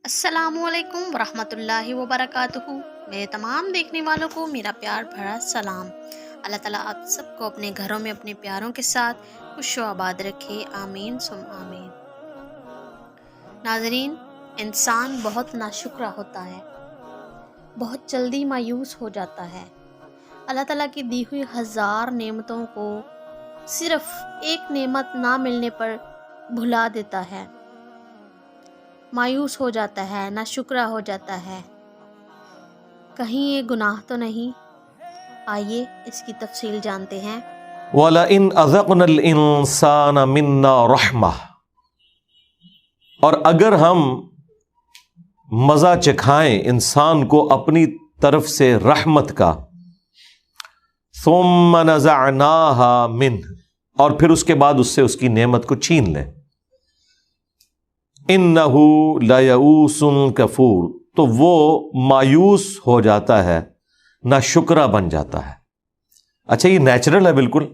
السلام علیکم ورحمۃ اللہ وبرکاتہ۔ میرے تمام دیکھنے والوں کو میرا پیار بھرا سلام۔ اللہ تعالیٰ آپ سب کو اپنے گھروں میں اپنے پیاروں کے ساتھ خوش و آباد رکھے، آمین ثم آمین۔ ناظرین، انسان بہت ناشکرا ہوتا ہے، بہت جلدی مایوس ہو جاتا ہے۔ اللہ تعالیٰ کی دی ہوئی ہزار نعمتوں کو صرف ایک نعمت نہ ملنے پر بھلا دیتا ہے، مایوس ہو جاتا ہے، ناشکرا ہو جاتا ہے۔ کہیں یہ گناہ تو نہیں؟ آئیے اس کی تفصیل جانتے ہیں۔ وَلَئِنْ أَذَقْنَا الْإِنسَانَ مِنَّا رَحْمَةً، اور اگر ہم مزہ چکھائیں انسان کو اپنی طرف سے رحمت کا، ثُمَّ نَزَعْنَاهَا مِنْهُ، اور پھر اس کے بعد اس سے اس کی نعمت کو چھین لیں، إِنَّهُ لَيَئُوسٌ كَفُورٌ، تو وہ مایوس ہو جاتا ہے، ناشکرا بن جاتا ہے۔ اچھا، یہ نیچرل ہے، بالکل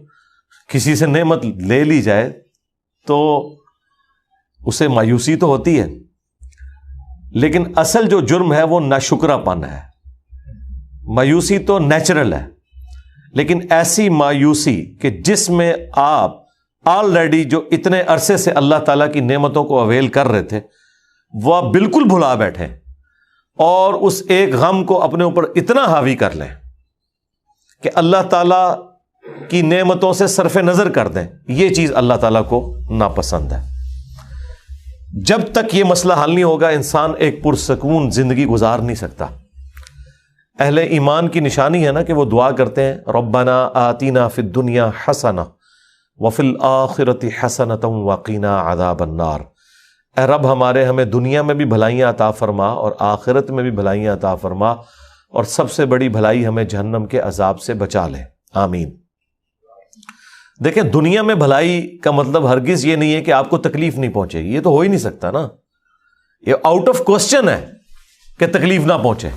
کسی سے نعمت لے لی جائے تو اسے مایوسی تو ہوتی ہے، لیکن اصل جو جرم ہے وہ ناشکرا پن ہے۔ مایوسی تو نیچرل ہے، لیکن ایسی مایوسی کہ جس میں آپ آلریڈی جو اتنے عرصے سے اللہ تعالیٰ کی نعمتوں کو اویل کر رہے تھے وہ آپ بالکل بھلا بیٹھے اور اس ایک غم کو اپنے اوپر اتنا حاوی کر لیں کہ اللہ تعالیٰ کی نعمتوں سے صرف نظر کر دیں، یہ چیز اللہ تعالیٰ کو ناپسند ہے۔ جب تک یہ مسئلہ حل نہیں ہوگا انسان ایک پرسکون زندگی گزار نہیں سکتا۔ اہل ایمان کی نشانی ہے نا کہ وہ دعا کرتے ہیں، ربنا آتینا فی الدنیا حسنہ وفی الآخرۃ حسنۃ وقنا عذاب النار، اے رب ہمارے ہمیں دنیا میں بھی بھلائیاں عطا فرما اور آخرت میں بھی بھلائیاں عطا فرما، اور سب سے بڑی بھلائی ہمیں جہنم کے عذاب سے بچا لے، آمین۔ دیکھیں، دنیا میں بھلائی کا مطلب ہرگز یہ نہیں ہے کہ آپ کو تکلیف نہیں پہنچے گی، یہ تو ہو ہی نہیں سکتا نا، یہ آؤٹ آف کوسچن ہے کہ تکلیف نہ پہنچے،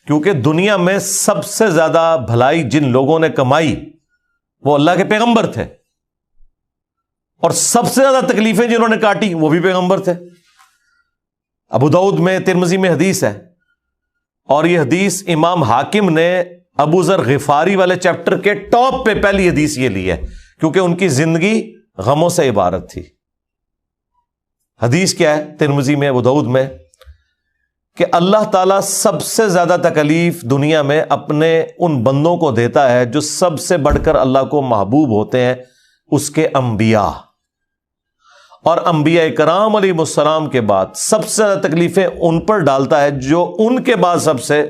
کیونکہ دنیا میں سب سے زیادہ بھلائی جن لوگوں نے کمائی وہ اللہ کے پیغمبر تھے، اور سب سے زیادہ تکلیفیں جنہوں نے کاٹی وہ بھی پیغمبر تھے۔ ابو داؤد میں، ترمذی میں حدیث ہے، اور یہ حدیث امام حاکم نے ابو ذر غفاری والے چیپٹر کے ٹاپ پہ پہلی حدیث یہ لی ہے، کیونکہ ان کی زندگی غموں سے عبارت تھی۔ حدیث کیا ہے ترمذی میں، ابو داؤد میں، کہ اللہ تعالیٰ سب سے زیادہ تکلیف دنیا میں اپنے ان بندوں کو دیتا ہے جو سب سے بڑھ کر اللہ کو محبوب ہوتے ہیں، اس کے انبیاء، اور انبیاء کرام علیہ السلام کے بعد سب سے زیادہ تکلیفیں ان پر ڈالتا ہے جو ان کے بعد سب سے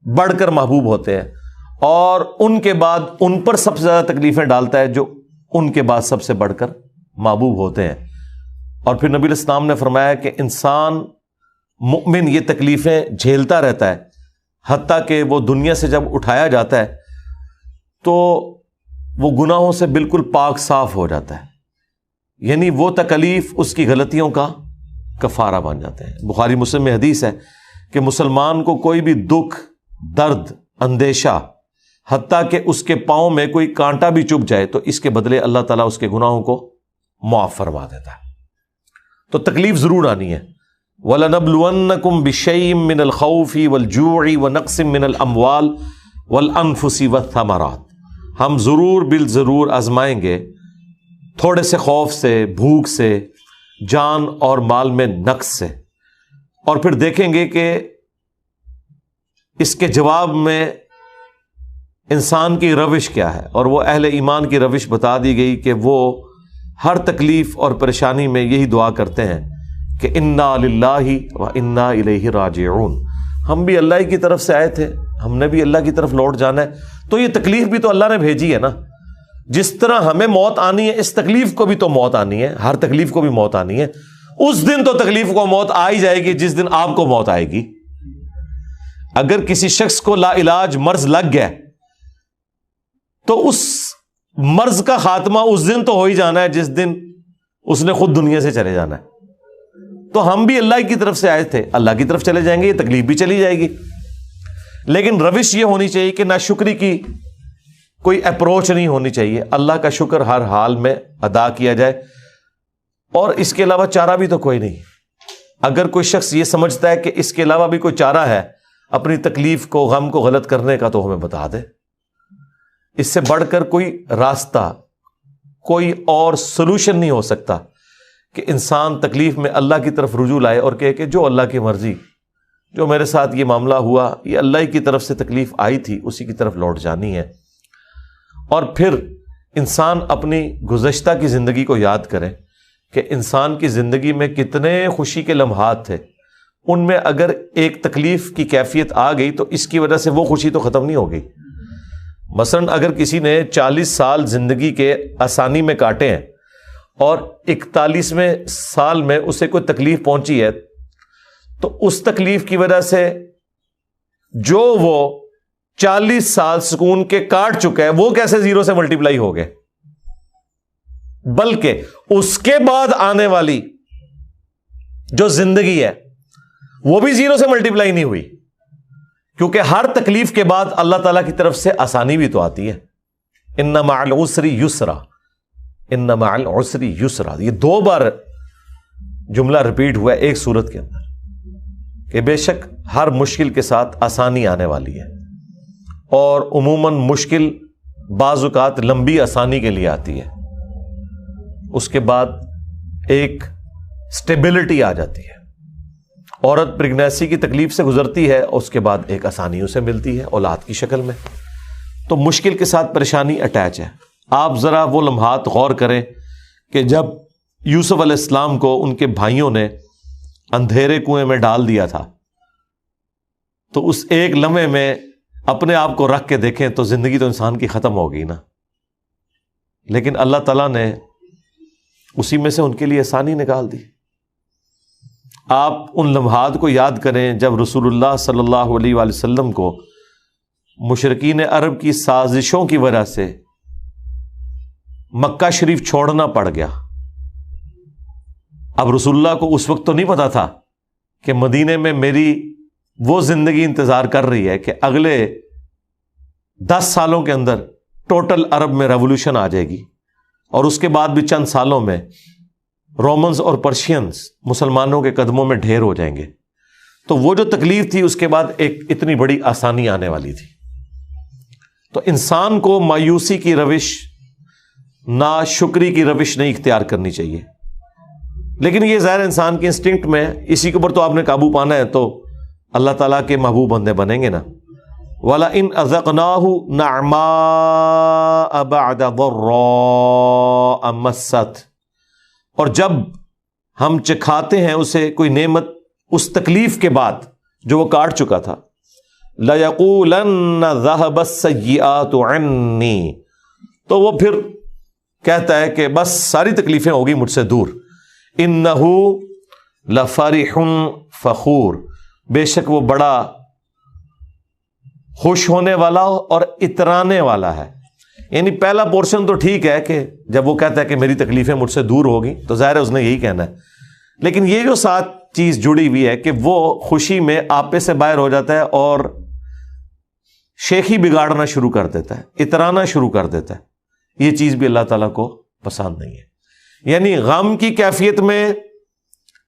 بڑھ کر محبوب ہوتے ہیں، اور ان کے بعد ان پر سب سے زیادہ تکلیفیں ڈالتا ہے جو ان کے بعد سب سے بڑھ کر محبوب ہوتے ہیں۔ اور پھر نبی علیہ السلام نے فرمایا کہ انسان مؤمن یہ تکلیفیں جھیلتا رہتا ہے، حتیٰ کہ وہ دنیا سے جب اٹھایا جاتا ہے تو وہ گناہوں سے بالکل پاک صاف ہو جاتا ہے، یعنی وہ تکلیف اس کی غلطیوں کا کفارہ بن جاتے ہیں۔ بخاری مسلم میں حدیث ہے کہ مسلمان کو کوئی بھی دکھ، درد، اندیشہ، حتیٰ کہ اس کے پاؤں میں کوئی کانٹا بھی چبھ جائے تو اس کے بدلے اللہ تعالیٰ اس کے گناہوں کو معاف فرما دیتا ہے۔ تو تکلیف ضرور آنی ہے۔ وَلَنَبْلُوَنَّكُمْ بِشَيْءٍ مِّنَ الْخَوْفِ وَالْجُوعِ وَنَقْصٍ مِّنَ الْأَمْوَالِ وَالْأَنفُسِ وَالثَّمَرَاتِ، ہم ضرور بالضرور آزمائیں گے تھوڑے سے خوف سے، بھوک سے، جان اور مال میں نقص سے، اور پھر دیکھیں گے کہ اس کے جواب میں انسان کی روش کیا ہے، اور وہ اہل ایمان کی روش بتا دی گئی کہ وہ ہر تکلیف اور پریشانی میں یہی دعا کرتے ہیں کہ انا للہ و انا الیہ راجعون، ہم بھی اللہ کی طرف سے آئے تھے، ہم نے بھی اللہ کی طرف لوٹ جانا ہے، تو یہ تکلیف بھی تو اللہ نے بھیجی ہے نا۔ جس طرح ہمیں موت آنی ہے، اس تکلیف کو بھی تو موت آنی ہے، ہر تکلیف کو بھی موت آنی ہے۔ اس دن تو تکلیف کو موت آ ہی جائے گی جس دن آپ کو موت آئے گی۔ اگر کسی شخص کو لا علاج مرض لگ گیا تو اس مرض کا خاتمہ اس دن تو ہو ہی جانا ہے جس دن اس نے خود دنیا سے چلے جانا ہے۔ تو ہم بھی اللہ کی طرف سے آئے تھے، اللہ کی طرف چلے جائیں گے، یہ تکلیف بھی چلی جائے گی، لیکن روش یہ ہونی چاہیے کہ ناشکری کی کوئی اپروچ نہیں ہونی چاہیے، اللہ کا شکر ہر حال میں ادا کیا جائے، اور اس کے علاوہ چارہ بھی تو کوئی نہیں۔ اگر کوئی شخص یہ سمجھتا ہے کہ اس کے علاوہ بھی کوئی چارہ ہے اپنی تکلیف کو، غم کو غلط کرنے کا، تو ہمیں بتا دے۔ اس سے بڑھ کر کوئی راستہ، کوئی اور سلوشن نہیں ہو سکتا کہ انسان تکلیف میں اللہ کی طرف رجوع لائے اور کہے کہ جو اللہ کی مرضی، جو میرے ساتھ یہ معاملہ ہوا، یہ اللہ ہی کی طرف سے تکلیف آئی تھی، اسی کی طرف لوٹ جانی ہے۔ اور پھر انسان اپنی گزشتہ کی زندگی کو یاد کرے کہ انسان کی زندگی میں کتنے خوشی کے لمحات تھے، ان میں اگر ایک تکلیف کی کیفیت آ گئی تو اس کی وجہ سے وہ خوشی تو ختم نہیں ہو گئی۔ مثلاً اگر کسی نے 40 سال زندگی کے آسانی میں کاٹے ہیں اور 41ویں سال میں اسے کوئی تکلیف پہنچی ہے، تو اس تکلیف کی وجہ سے جو وہ 40 سال سکون کے کاٹ چکا ہے وہ کیسے 0 سے ملٹیپلائی ہو گئے، بلکہ اس کے بعد آنے والی جو زندگی ہے وہ بھی 0 سے ملٹیپلائی نہیں ہوئی، کیونکہ ہر تکلیف کے بعد اللہ تعالیٰ کی طرف سے آسانی بھی تو آتی ہے۔ ان مع العسر یسرا، ان مع العسر یسرا، یہ 2 بار جملہ ریپیٹ ہوا ہے ایک سورت کے اندر کہ بے شک ہر مشکل کے ساتھ آسانی آنے والی ہے، اور عموماً مشکل بعض اوقات لمبی آسانی کے لیے آتی ہے، اس کے بعد ایک سٹیبلٹی آ جاتی ہے۔ عورت پریگنیسی کی تکلیف سے گزرتی ہے، اس کے بعد ایک آسانی اسے ملتی ہے اولاد کی شکل میں۔ تو مشکل کے ساتھ پریشانی اٹیچ ہے۔ آپ ذرا وہ لمحات غور کریں کہ جب یوسف علیہ السلام کو ان کے بھائیوں نے اندھیرے کنویں میں ڈال دیا تھا، تو اس ایک لمحے میں اپنے آپ کو رکھ کے دیکھیں تو زندگی تو انسان کی ختم ہو گئی نا، لیکن اللہ تعالیٰ نے اسی میں سے ان کے لیے آسانی نکال دی۔ آپ ان لمحات کو یاد کریں جب رسول اللہ صلی اللہ علیہ وآلہ وسلم کو مشرکین عرب کی سازشوں کی وجہ سے مکہ شریف چھوڑنا پڑ گیا۔ اب رسول اللہ کو اس وقت تو نہیں پتا تھا کہ مدینے میں میری وہ زندگی انتظار کر رہی ہے کہ اگلے 10 سالوں کے اندر ٹوٹل عرب میں ریولوشن آ جائے گی، اور اس کے بعد بھی چند سالوں میں رومنز اور پرشینز مسلمانوں کے قدموں میں ڈھیر ہو جائیں گے۔ تو وہ جو تکلیف تھی اس کے بعد ایک اتنی بڑی آسانی آنے والی تھی۔ تو انسان کو مایوسی کی روش، ناشکری کی روش نہیں اختیار کرنی چاہیے، لیکن یہ ظاہر انسان کی انسٹنکٹ میں، اسی کے اوپر تو آپ نے قابو پانا ہے، تو اللہ تعالیٰ کے محبوب بندے بنیں گے نا۔ وَلَئِنْ أَذَقْنَاهُ نَعْمَاءَ بَعْدَ ضَرَّاءَ مَسَّتْ، اور جب ہم چکھاتے ہیں اسے کوئی نعمت اس تکلیف کے بعد جو وہ کاٹ چکا تھا، لَيَقُولَنَّ ذَهَبَ السَّيِّئَاتُ عَنِّي، تو وہ پھر کہتا ہے کہ بس ساری تکلیفیں ہوگی مجھ سے دور۔ إِنَّهُ لَفَرِحٌ فَخُورٌ، بے شک وہ بڑا خوش ہونے والا اور اترانے والا ہے۔ یعنی پہلا پورشن تو ٹھیک ہے کہ جب وہ کہتا ہے کہ میری تکلیفیں مجھ سے دور ہوگی تو ظاہر ہے اس نے یہی کہنا ہے، لیکن یہ جو ساتھ چیز جڑی ہوئی ہے کہ وہ خوشی میں آپے سے باہر ہو جاتا ہے اور شیخی بگاڑنا شروع کر دیتا ہے، اترانا شروع کر دیتا ہے، یہ چیز بھی اللہ تعالیٰ کو پسند نہیں ہے۔ یعنی غم کی کیفیت میں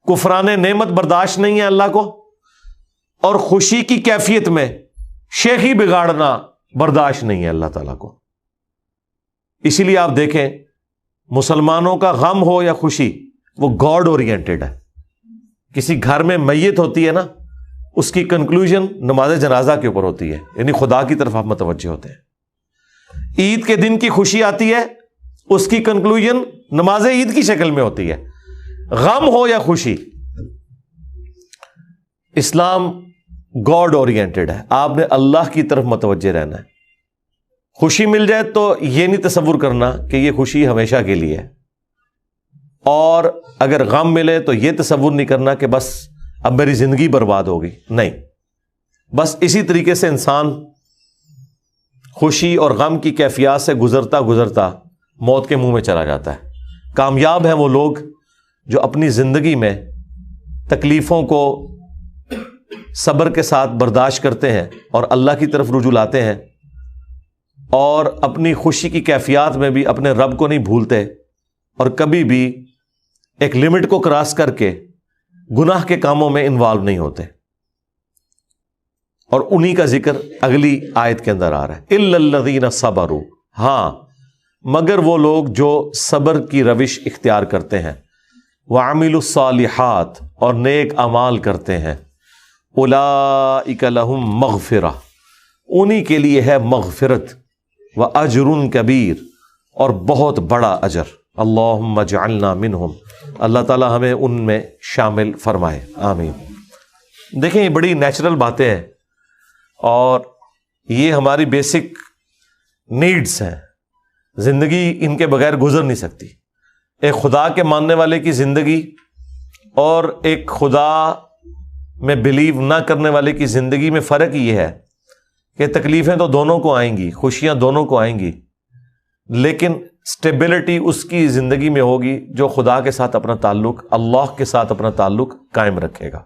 کفران نعمت برداشت نہیں ہے اللہ کو، اور خوشی کی کیفیت میں شیخی بگاڑنا برداشت نہیں ہے اللہ تعالیٰ کو۔ اسی لیے آپ دیکھیں مسلمانوں کا غم ہو یا خوشی وہ گاڈ اورینٹڈ ہے۔ کسی گھر میں میت ہوتی ہے نا، اس کی کنکلوژن نماز جنازہ کے اوپر ہوتی ہے، یعنی خدا کی طرف آپ متوجہ ہوتے ہیں۔ عید کے دن کی خوشی آتی ہے، اس کی کنکلوژن نماز عید کی شکل میں ہوتی ہے۔ غم ہو یا خوشی، اسلام گاڈ اورینٹڈ ہے، آپ نے اللہ کی طرف متوجہ رہنا ہے۔ خوشی مل جائے تو یہ نہیں تصور کرنا کہ یہ خوشی ہمیشہ کے لیے ہے، اور اگر غم ملے تو یہ تصور نہیں کرنا کہ بس اب میری زندگی برباد ہوگی، نہیں۔ بس اسی طریقے سے انسان خوشی اور غم کی کیفیات سے گزرتا گزرتا موت کے منہ میں چلا جاتا ہے۔ کامیاب ہیں وہ لوگ جو اپنی زندگی میں تکلیفوں کو صبر کے ساتھ برداشت کرتے ہیں اور اللہ کی طرف رجوع لاتے ہیں، اور اپنی خوشی کی کیفیات میں بھی اپنے رب کو نہیں بھولتے، اور کبھی بھی ایک لمٹ کو کراس کر کے گناہ کے کاموں میں انوالو نہیں ہوتے. اور انہی کا ذکر اگلی آیت کے اندر آ رہا ہے, الا الذین صبروا, ہاں مگر وہ لوگ جو صبر کی روش اختیار کرتے ہیں, وعملوا الصالحات, اور نیک اعمال کرتے ہیں, اولئک لہم مغفرہ, انہی کے لیے ہے مغفرت, واجر کبیر, اور بہت بڑا اجر. اللہم اجعلنا منہم, اللہ تعالی ہمیں ان میں شامل فرمائے, آمین. دیکھیں یہ بڑی نیچرل باتیں ہیں اور یہ ہماری بیسک نیڈز ہیں, زندگی ان کے بغیر گزر نہیں سکتی. ایک خدا کے ماننے والے کی زندگی اور ایک خدا میں بلیو نہ کرنے والے کی زندگی میں فرق یہ ہے کہ تکلیفیں تو دونوں کو آئیں گی, خوشیاں دونوں کو آئیں گی, لیکن سٹیبلٹی اس کی زندگی میں ہوگی جو خدا کے ساتھ اپنا تعلق, اللہ کے ساتھ اپنا تعلق قائم رکھے گا.